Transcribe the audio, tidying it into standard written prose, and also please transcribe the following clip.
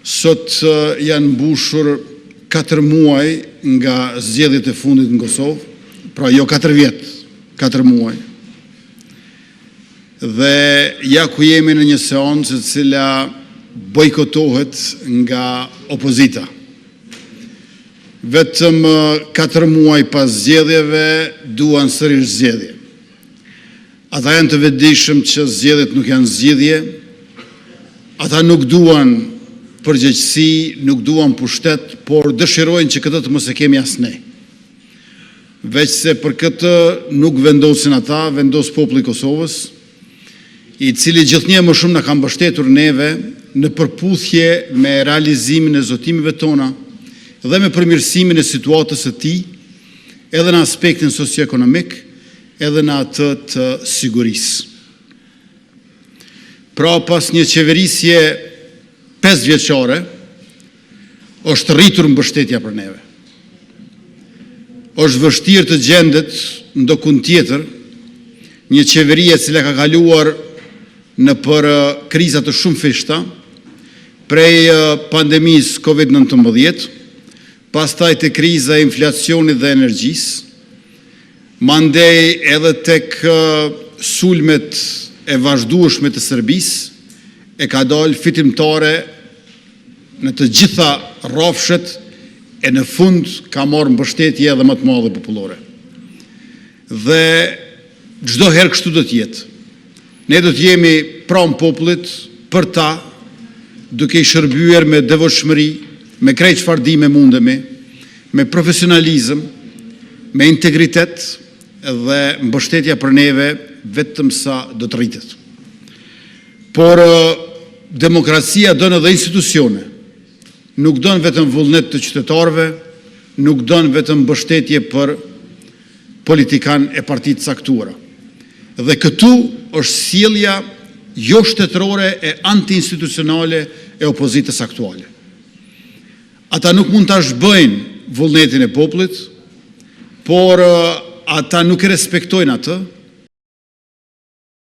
Sot janë mbushur 4 muaj nga zgjedhjet e fundit në Kosovë, pra jo 4 vjet, 4 muaj. Dhe ja ku jemi në një seancë e cila bojkotohet nga opozita. Vetëm 4 muaj pas zgjedhjeve duan sërish zgjedhje. Ata janë të vetëdijshëm që zgjedhjet nuk janë zgjidhje, ata nuk duan përgjegjësi, nuk duan pushtet, por dëshirojnë që këtë të mos e kemi as ne. Veç se për këtë nuk vendosin ata, vendos populli i Kosovës, i cili gjithnjë më shumë na ka mbështetur neve në përputhje me realizimin e zotimive tona dhe me përmirësimin e situatës së tij, edhe në aspektin socio-ekonomik, edhe në atë të sigurisë. Pra pas një qeverisje 5 vjeçare, është rritur mbështetja për neve. Është vështirë të gjendet ndokun tjetër një qeveri e cila ka kaluar në për kriza të shumë fishta, prej pandemisë COVID-19, pastaj të kriza e inflacionit dhe energjisë, mandej edhe tek sulmet e vazhdueshme të Serbisë, e ka dalë fitimtare në të gjitha rrafshet e në fund ka marrë mbështetje edhe më të madhe popullore. Dhe çdo herë kështu do të jetë. Ne do të jemi pranë popullit për ta, duke i shërbyer me devotshmëri, me krejt çfarë dime mundemi, me profesionalizëm, me integritet dhe mbështetja për neve vetëm sa do të rritet. Por demokracia don edhe institucione. Nuk don vetëm vullnet të qytetarëve, nuk don vetëm mbështetje për politikan e partitë caktuara. Dhe këtu është sjellja jo shtetërore e anti-institucionale e opozitës aktuale. Ata nuk mund ta zhbëjnë vullnetin e popullit, por ata nuk e respektojnë atë,